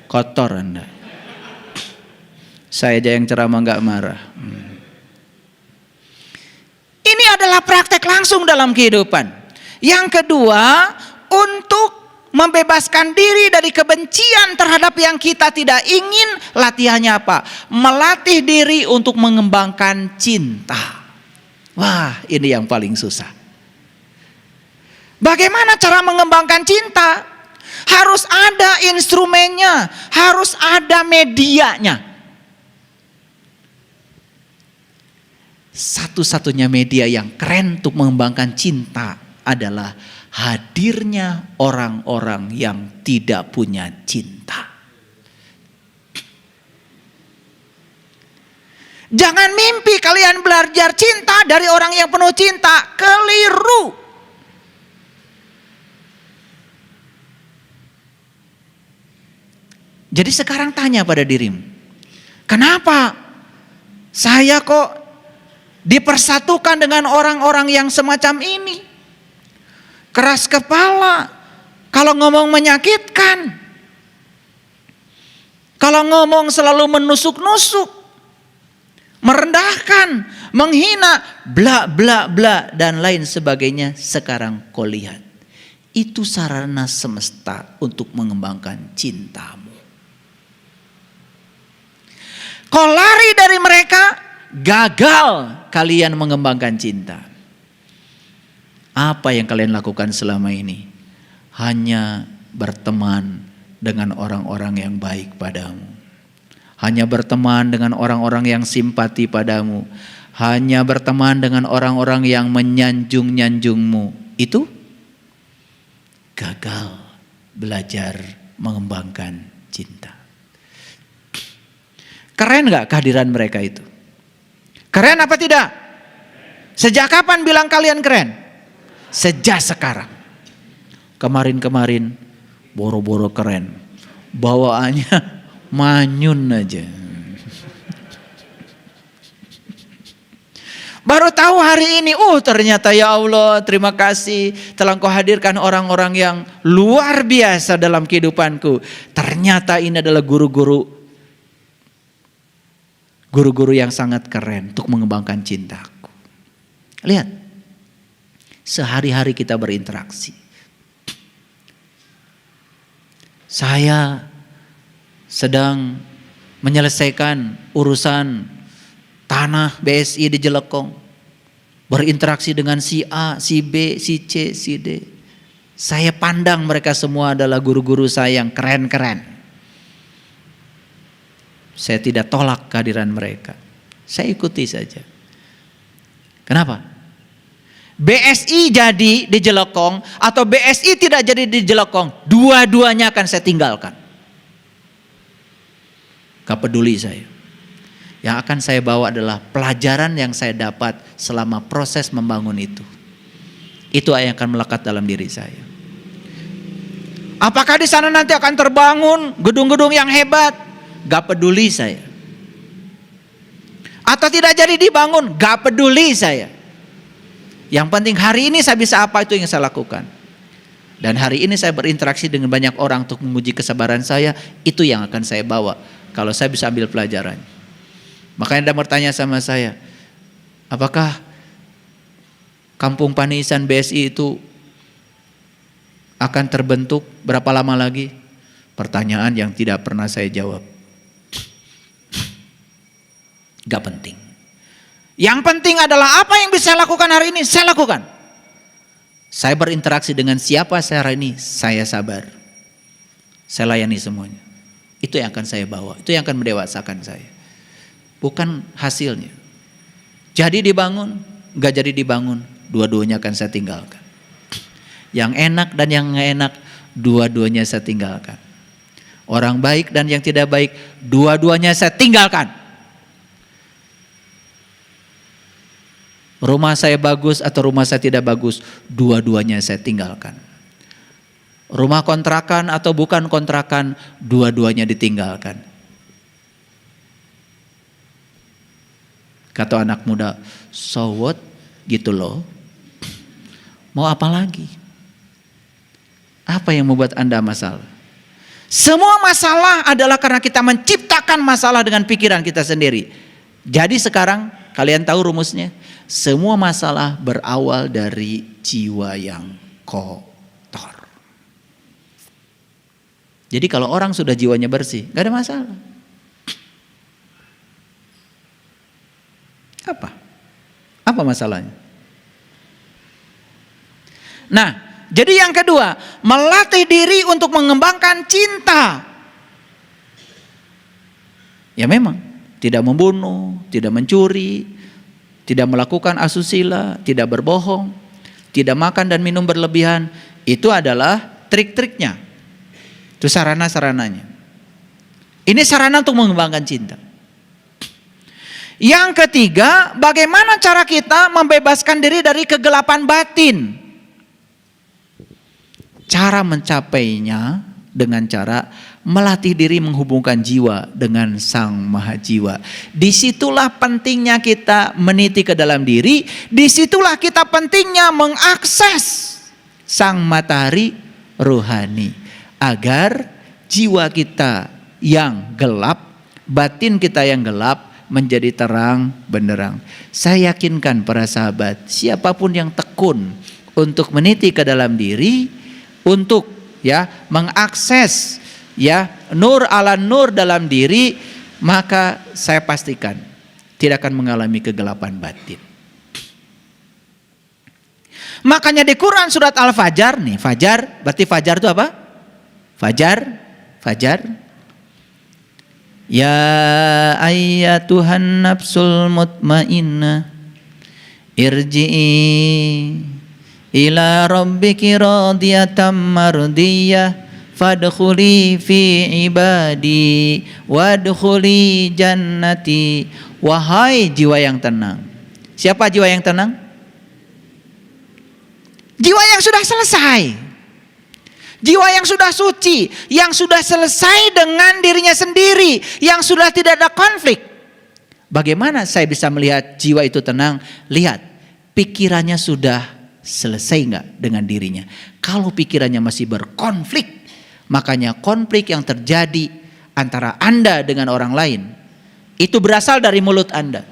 kotor Anda. Saya aja yang ceramah nggak marah. Ini adalah praktek langsung dalam kehidupan. Yang kedua, untuk membebaskan diri dari kebencian terhadap yang kita tidak ingin, latihannya apa? Melatih diri untuk mengembangkan cinta. Wah, ini yang paling susah. Bagaimana cara mengembangkan cinta? Harus ada instrumennya, harus ada medianya. Satu-satunya media yang keren untuk mengembangkan cinta adalah hadirnya orang-orang yang tidak punya cinta. Jangan mimpi kalian belajar cinta dari orang yang penuh cinta, keliru. Jadi sekarang tanya pada dirimu, kenapa saya kok dipersatukan dengan orang-orang yang semacam ini? Keras kepala, kalau ngomong menyakitkan, kalau ngomong selalu menusuk-nusuk, merendahkan, menghina, bla bla bla dan lain sebagainya. Sekarang kau lihat, itu sarana semesta untuk mengembangkan cintamu. Kau lari dari mereka, gagal kalian mengembangkan cinta. Apa yang kalian lakukan selama ini? Hanya berteman dengan orang-orang yang baik padamu. Hanya berteman dengan orang-orang yang simpati padamu. Hanya berteman dengan orang-orang yang menyanjung-nyanjungmu. Itu gagal belajar mengembangkan cinta. Keren gak kehadiran mereka itu? Keren apa tidak? Sejak kapan bilang kalian keren? Sejak sekarang. Kemarin-kemarin boro-boro keren. Bawaannya manyun aja. Baru tahu hari ini, ternyata ya Allah, terima kasih telah Engkau hadirkan orang-orang yang luar biasa dalam kehidupanku. Ternyata ini adalah guru-guru yang sangat keren untuk mengembangkan cintaku. Lihat, sehari-hari kita berinteraksi. Saya sedang menyelesaikan urusan tanah BSI di Jelekong, berinteraksi dengan si A, si B, si C, si D. Saya pandang mereka semua adalah guru-guru saya yang keren-keren. Saya tidak tolak kehadiran mereka. Saya ikuti saja. Kenapa? BSI jadi di Jelekong atau BSI tidak jadi di Jelekong, dua-duanya akan saya tinggalkan. Gak peduli saya. Yang akan saya bawa adalah pelajaran yang saya dapat selama proses membangun itu. Itu yang akan melekat dalam diri saya. Apakah di sana nanti akan terbangun gedung-gedung yang hebat? Gak peduli saya. Atau tidak jadi dibangun? Gak peduli saya. Yang penting hari ini saya bisa apa, itu yang saya lakukan. Dan hari ini saya berinteraksi dengan banyak orang untuk menguji kesabaran saya. Itu yang akan saya bawa kalau saya bisa ambil pelajaran. Makanya Anda bertanya sama saya, apakah Kampung Panisan BSI itu akan terbentuk berapa lama lagi? Pertanyaan yang tidak pernah saya jawab. Gak penting. Yang penting adalah apa yang bisa saya lakukan hari ini, saya lakukan. Saya berinteraksi dengan siapa saya hari ini, saya sabar. Saya layani semuanya. Itu yang akan saya bawa, itu yang akan mendewasakan saya. Bukan hasilnya. Jadi dibangun, gak jadi dibangun, dua-duanya akan saya tinggalkan. Yang enak dan yang gak enak, dua-duanya saya tinggalkan. Orang baik dan yang tidak baik, dua-duanya saya tinggalkan. Rumah saya bagus atau rumah saya tidak bagus, dua-duanya saya tinggalkan. Rumah kontrakan atau bukan kontrakan, dua-duanya ditinggalkan. Kata anak muda, so what? Gitu loh. Mau apa lagi? Apa yang membuat Anda masalah? Semua masalah adalah karena kita menciptakan masalah dengan pikiran kita sendiri. Jadi sekarang kalian tahu rumusnya. Semua masalah berawal dari jiwa yang kotor. Jadi kalau orang sudah jiwanya bersih, gak ada masalah. Apa masalahnya? Nah, jadi yang kedua, melatih diri untuk mengembangkan cinta. Ya memang, tidak membunuh, tidak mencuri, tidak melakukan asusila, tidak berbohong, tidak makan dan minum berlebihan. Itu adalah trik-triknya. Itu sarana-sarananya. Ini sarana untuk mengembangkan cinta. Yang ketiga, bagaimana cara kita membebaskan diri dari kegelapan batin? Cara mencapainya dengan cara melatih diri menghubungkan jiwa dengan Sang Maha Jiwa. Disitulah pentingnya kita meniti ke dalam diri. Disitulah kita pentingnya mengakses Sang Matahari Rohani. Agar jiwa kita yang gelap, batin kita yang gelap, menjadi terang benderang. Saya yakinkan para sahabat, siapapun yang tekun untuk meniti ke dalam diri, untuk mengakses nur ala nur dalam diri, maka saya pastikan tidak akan mengalami kegelapan batin. Makanya di Quran surat Al-Fajr nih, Fajar, berarti Fajar itu apa? Fajar. Ya ayyatuhan nafsul mutmainnah irji'i ila rabbiki radiyatan mardiyah fadkhuli fi ibadi wadkhuli jannati. Wahai jiwa yang tenang. Siapa jiwa yang tenang? Jiwa yang sudah selesai. Jiwa yang sudah suci, yang sudah selesai dengan dirinya sendiri, yang sudah tidak ada konflik. Bagaimana saya bisa melihat jiwa itu tenang? Lihat, pikirannya sudah selesai nggak dengan dirinya. Kalau pikirannya masih berkonflik, makanya konflik yang terjadi antara Anda dengan orang lain, itu berasal dari mulut Anda.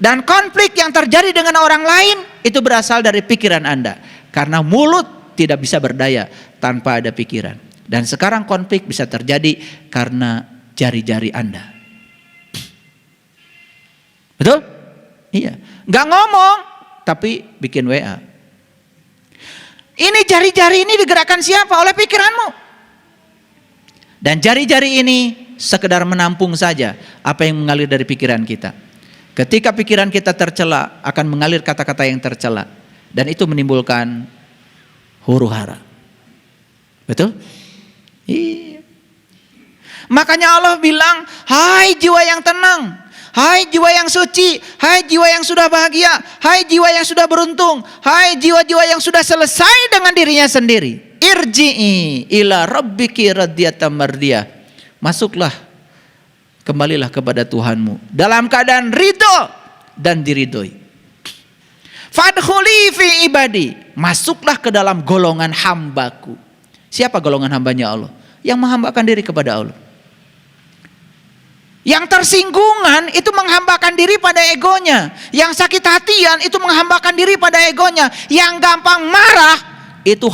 Dan konflik yang terjadi dengan orang lain, itu berasal dari pikiran Anda. Karena mulut tidak bisa berdaya tanpa ada pikiran. Dan sekarang konflik bisa terjadi karena jari-jari Anda. Betul? Iya. Nggak ngomong, tapi bikin WA. Ini jari-jari ini digerakkan siapa? Oleh pikiranmu. Dan jari-jari ini sekedar menampung saja apa yang mengalir dari pikiran kita. Ketika pikiran kita tercela, akan mengalir kata-kata yang tercela. Dan itu menimbulkan huru-hara. Betul? Iya. Makanya Allah bilang, hai jiwa yang tenang, hai jiwa yang suci, hai jiwa yang sudah bahagia, hai jiwa yang sudah beruntung, hai jiwa-jiwa yang sudah selesai dengan dirinya sendiri. Irji'i ila rabbiki radiyatan mardiyah. Masuklah, kembalilah kepada Tuhanmu dalam keadaan ridho dan diridhoi. Fadkhuli fi ibadi, masuklah ke dalam golongan hambaku. Siapa golongan hambanya Allah? Yang menghambakan diri kepada Allah. Yang tersinggungan itu menghambakan diri pada egonya. Yang sakit hatian itu menghambakan diri pada egonya. Yang gampang marah itu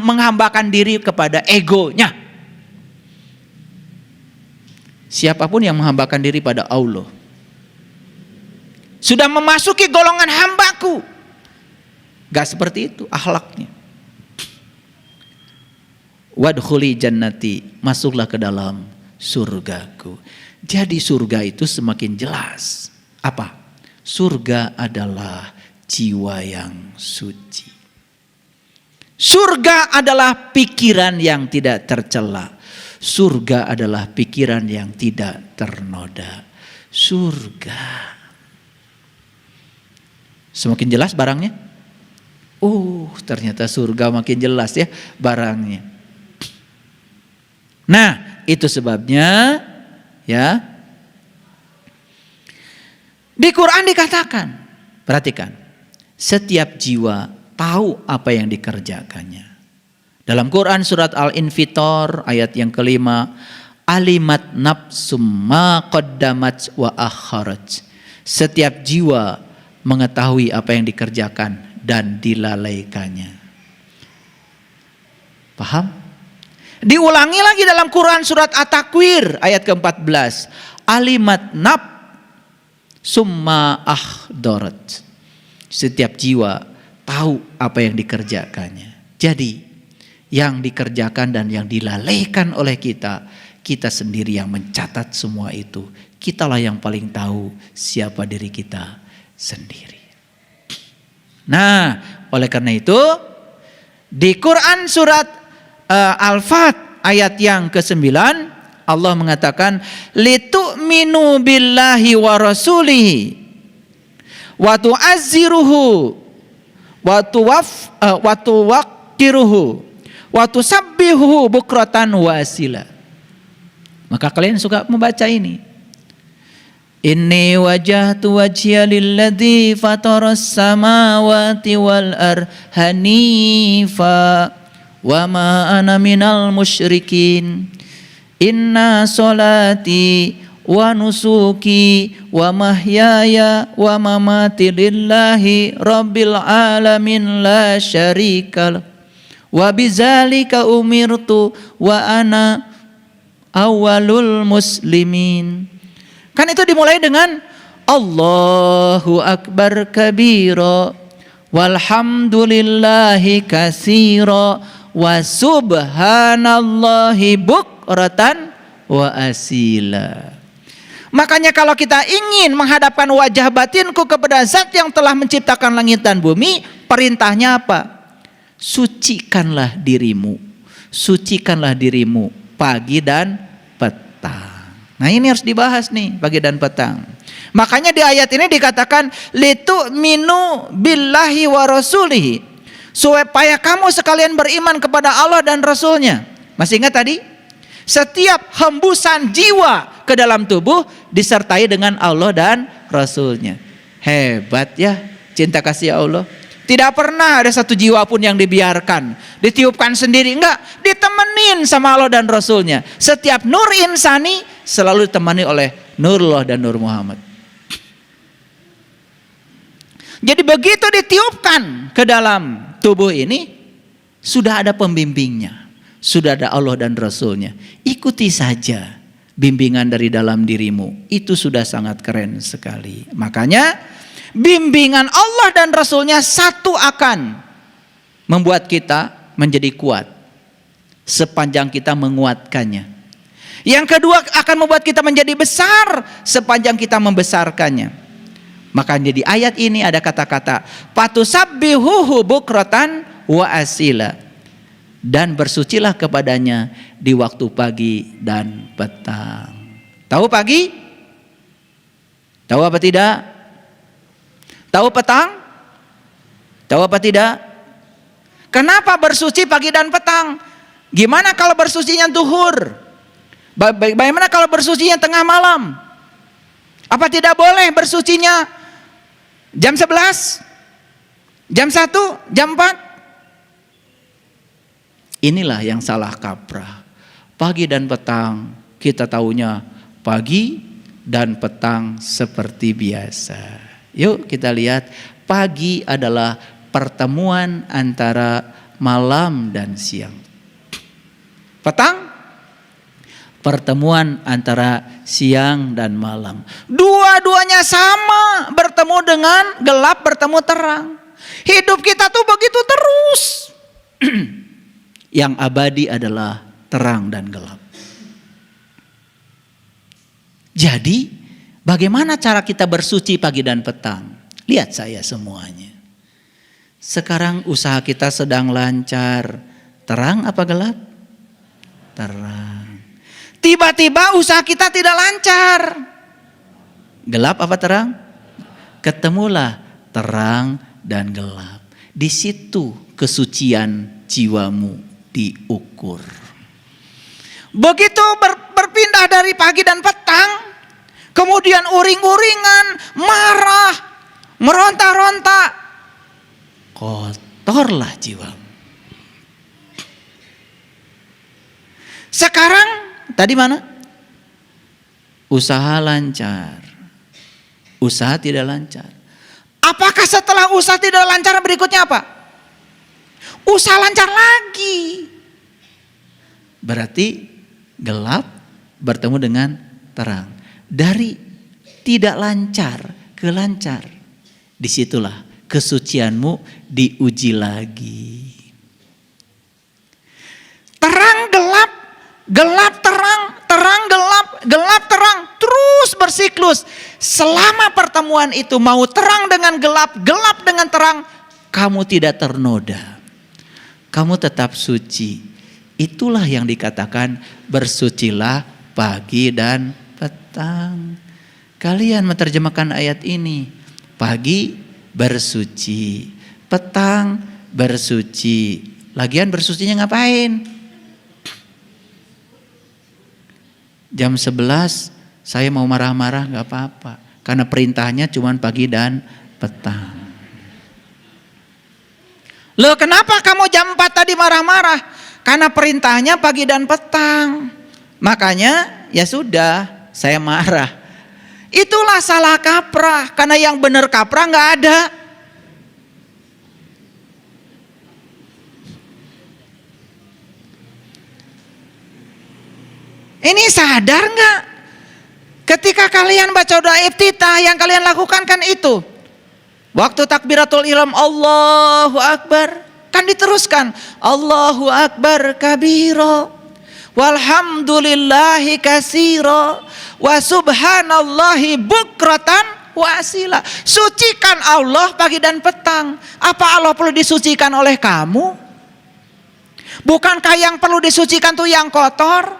menghambakan diri kepada egonya. Siapapun yang menghambakan diri pada Allah sudah memasuki golongan hambaku. Gak seperti itu akhlaknya. Wadkhuli jannati, masuklah ke dalam surgaku. Jadi surga itu semakin jelas. Apa? Surga adalah jiwa yang suci. Surga adalah pikiran yang tidak tercela. Surga adalah pikiran yang tidak ternoda. Surga. Semakin jelas barangnya? Ternyata surga makin jelas ya barangnya. Nah, itu sebabnya ya. Di Quran dikatakan, perhatikan, setiap jiwa tahu apa yang dikerjakannya. Dalam Quran surat Al-Infitor ayat yang kelima, alimat nafsum ma qaddamat wa akharat. Setiap jiwa mengetahui apa yang dikerjakan dan dilalaikannya. Paham? Diulangi lagi dalam Quran surat At-Takwir ayat ke-14. Alimat naf summa ahdarat. Setiap jiwa tahu apa yang dikerjakannya. Jadi yang dikerjakan dan yang dilalaikan oleh kita, kita sendiri yang mencatat semua itu. Kitalah yang paling tahu siapa diri kita sendiri. Nah, oleh karena itu di Quran surat Al-Fat ayat yang ke-9 Allah mengatakan litu'minu billahi wa rasulihi wa tu'azziruhu wa tuwaqqiruhu wa tusabbihuhu bukratan wa asila. Maka kalian suka membaca ini. Inni wajahtu wajhiya lilladzi fataras samawati wal ardh hanifa wa ma ana minal musyrikin. Inna solati wa nusuki wa mahyaya wa mamati lillahi rabbil alamin la syarikal wa bizalika umirtu wa ana awwalul muslimin. Kan itu dimulai dengan Allahu Akbar kabira walhamdulillahi katsira wa subhanallahi bukratan wa asila. Makanya kalau kita ingin menghadapkan wajah batinku kepada zat yang telah menciptakan langit dan bumi, perintahnya apa? Sucikanlah dirimu. Sucikanlah dirimu pagi dan petang. Nah ini harus dibahas nih pagi dan petang. Makanya di ayat ini dikatakan litu'minu billahi wa rasulihi. supaya kamu sekalian beriman kepada Allah dan Rasul-Nya. Masih ingat tadi? Setiap hembusan jiwa ke dalam tubuh disertai dengan Allah dan Rasul-Nya. Hebat ya cinta kasih Allah. Tidak pernah ada satu jiwa pun yang dibiarkan, ditiupkan sendiri. Enggak, ditemenin sama Allah dan Rasul-Nya. Setiap nur insani selalu ditemani oleh Nurullah dan Nur Muhammad. Jadi begitu ditiupkan ke dalam tubuh ini, sudah ada pembimbingnya. Sudah ada Allah dan Rasul-Nya. Ikuti saja bimbingan dari dalam dirimu. Itu sudah sangat keren sekali. Makanya bimbingan Allah dan Rasul-Nya satu akan membuat kita menjadi kuat sepanjang kita menguatkannya. Yang kedua akan membuat kita menjadi besar sepanjang kita membesarkannya. Makanya di ayat ini ada kata-kata fatusabbihuhu bukratan wa asila, dan bersucilah kepadanya di waktu pagi dan petang. Tahu pagi? Tahu apa tidak? Tahu petang? Tahu apa tidak? Kenapa bersuci pagi dan petang? Gimana kalau bersucinya duhur? Bagaimana kalau bersucinya tengah malam? Apa tidak boleh bersucinya jam 11? Jam 1? Jam 4? Inilah yang salah kaprah. Pagi dan petang kita taunya pagi dan petang seperti biasa. Yuk kita lihat, pagi adalah pertemuan antara malam dan siang. Petang, pertemuan antara siang dan malam. Dua-duanya sama, bertemu dengan gelap, bertemu terang. Hidup kita tuh begitu terus. Yang abadi adalah terang dan gelap. Jadi bagaimana cara kita bersuci pagi dan petang? Lihat saya semuanya. Sekarang usaha kita sedang lancar. Terang apa gelap? Terang. Tiba-tiba usaha kita tidak lancar. Gelap apa terang? Ketemulah terang dan gelap. Di situ kesucian jiwamu diukur. Begitu berpindah dari pagi dan petang, kemudian uring-uringan, marah, meronta-ronta, kotorlah jiwamu. Sekarang tadi mana? Usaha lancar, usaha tidak lancar. Apakah setelah usaha tidak lancar berikutnya apa? Usaha lancar lagi. Berarti gelap bertemu dengan terang. Dari tidak lancar ke lancar. Disitulah kesucianmu diuji lagi. Terang gelap, gelap terang, terang gelap, gelap terang. Terus bersiklus. Selama pertemuan itu mau terang dengan gelap, gelap dengan terang, kamu tidak ternoda. Kamu tetap suci. Itulah yang dikatakan bersucilah pagi dan petang. Kalian menerjemahkan ayat ini. Pagi bersuci, petang bersuci. Lagian bersucinya ngapain? Jam 11 saya mau marah-marah gak apa-apa. Karena perintahnya cuma pagi dan petang. Loh kenapa kamu jam 4 tadi marah-marah? Karena perintahnya pagi dan petang. Makanya ya sudah saya marah. Itulah salah kaprah. Karena yang benar kaprah gak ada. Ini sadar gak? Ketika kalian baca doa iftitah, yang kalian lakukan kan itu. Waktu takbiratul ihram Allahu Akbar, kan diteruskan Allahu Akbar kabira walhamdulillahi katsira wa subhanallahi bukratan wa asila. Sucikan Allah pagi dan petang. Apa Allah perlu disucikan oleh kamu? Bukankah yang perlu disucikan tuh yang kotor?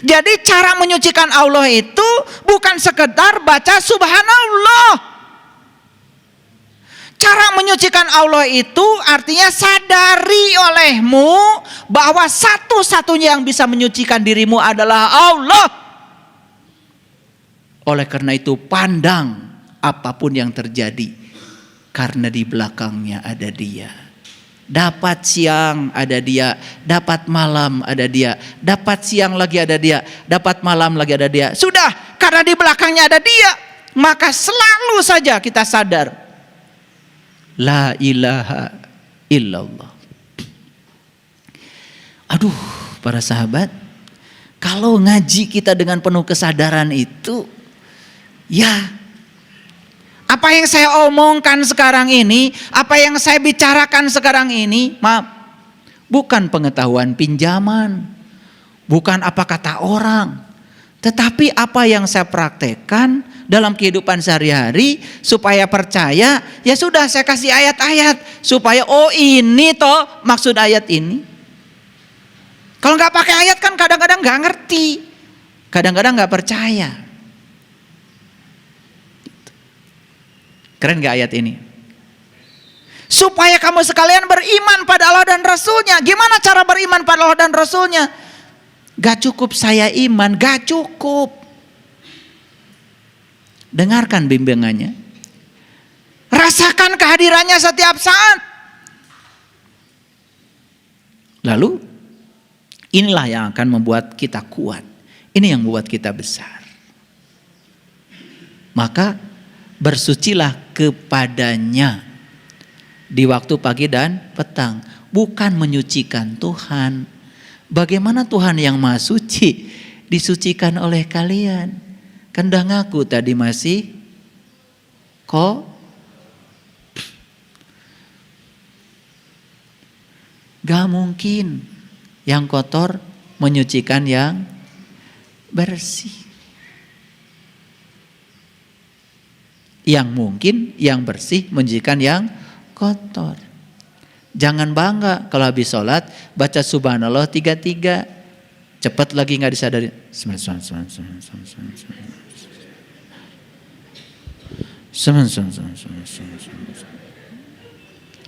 Jadi cara menyucikan Allah itu bukan sekedar baca subhanallah. Cara menyucikan Allah itu artinya sadari olehmu bahwa satu-satunya yang bisa menyucikan dirimu adalah Allah. Oleh karena itu pandang apapun yang terjadi, karena di belakangnya ada Dia. Dapat siang ada Dia, dapat malam ada Dia, dapat siang lagi ada Dia, dapat malam lagi ada Dia. Sudah, karena di belakangnya ada Dia, maka selalu saja kita sadar la ilaha illallah. Aduh, para sahabat, kalau ngaji kita dengan penuh kesadaran itu, ya, apa yang saya omongkan sekarang ini, apa yang saya bicarakan sekarang ini, maaf, bukan pengetahuan pinjaman, bukan apa kata orang, tetapi apa yang saya praktekkan dalam kehidupan sehari-hari supaya percaya. Ya sudah, saya kasih ayat-ayat supaya oh ini toh maksud ayat ini. Kalau nggak pakai ayat kan kadang-kadang nggak ngerti, kadang-kadang nggak percaya. Keren nggak ayat ini? Supaya kamu sekalian beriman pada Allah dan Rasulnya. Gimana cara beriman pada Allah dan Rasulnya? Gak cukup saya iman, gak cukup. Dengarkan bimbingannya. Rasakan kehadirannya setiap saat. Lalu inilah yang akan membuat kita kuat. Ini yang membuat kita besar. Maka bersucilah kepadanya di waktu pagi dan petang. Bukan menyucikan Tuhan. Bagaimana Tuhan yang Maha Suci disucikan oleh kalian? Kan udah ngaku tadi masih kok gak mungkin yang kotor menyucikan yang bersih. Yang mungkin yang bersih menyucikan yang kotor. Jangan bangga kalau habis sholat baca subhanallah 33. Cepat lagi gak disadari.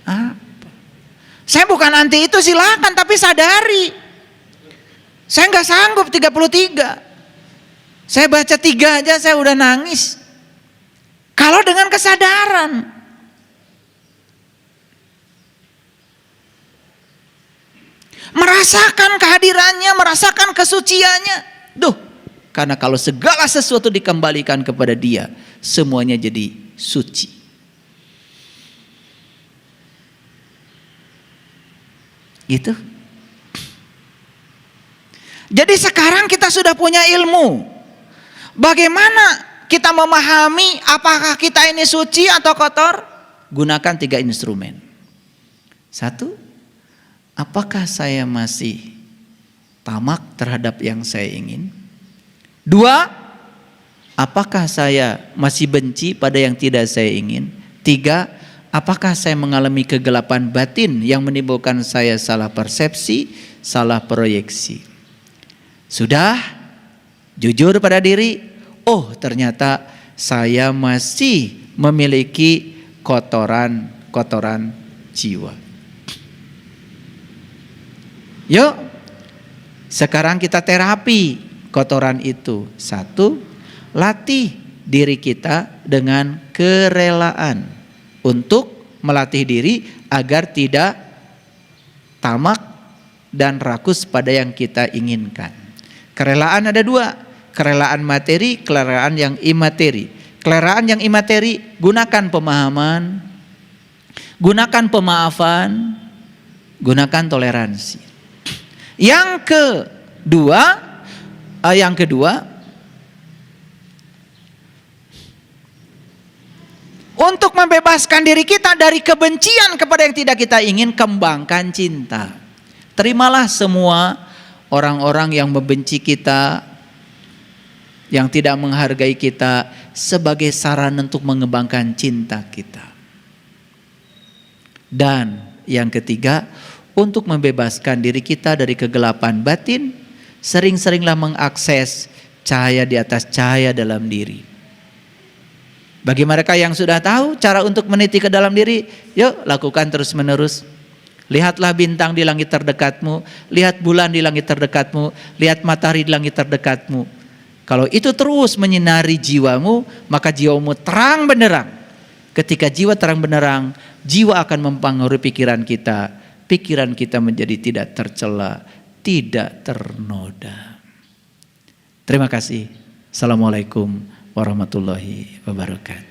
Apa? Saya bukan anti itu, silakan, tapi sadari. Saya nggak sanggup 33. Saya baca 3 aja saya udah nangis. Kalau dengan kesadaran. Merasakan kehadirannya, merasakan kesuciannya. Duh, karena kalau segala sesuatu dikembalikan kepada Dia, semuanya jadi suci. Gitu. Jadi sekarang kita sudah punya ilmu. Bagaimana kita memahami apakah kita ini suci atau kotor? Gunakan 3 instrumen. 1, apakah saya masih tamak terhadap yang saya ingin? 2, apakah saya masih benci pada yang tidak saya ingin? 3, apakah saya mengalami kegelapan batin yang menimbulkan saya salah persepsi, salah proyeksi? Sudah jujur pada diri, oh ternyata saya masih memiliki kotoran jiwa. Yuk, sekarang kita terapi kotoran itu. 1, latih diri kita dengan kerelaan untuk melatih diri agar tidak tamak dan rakus pada yang kita inginkan. Kerelaan ada 2, kerelaan materi, kerelaan yang imateri. Kerelaan yang imateri, gunakan pemahaman, gunakan pemaafan, gunakan toleransi. Yang kedua, untuk membebaskan diri kita dari kebencian kepada yang tidak kita ingin, kembangkan cinta. Terimalah semua orang-orang yang membenci kita, yang tidak menghargai kita, sebagai saran untuk mengembangkan cinta kita. Dan yang ketiga, untuk membebaskan diri kita dari kegelapan batin, sering-seringlah mengakses cahaya di atas cahaya dalam diri. Bagi mereka yang sudah tahu cara untuk meniti ke dalam diri, yuk lakukan terus menerus. Lihatlah bintang di langit terdekatmu, lihat bulan di langit terdekatmu, lihat matahari di langit terdekatmu. Kalau itu terus menyinari jiwamu, maka jiwamu terang benderang. Ketika jiwa terang benderang, jiwa akan mempengaruhi pikiran kita. Pikiran kita menjadi tidak tercela, tidak ternoda. Terima kasih. Assalamualaikum warahmatullahi wabarakatuh.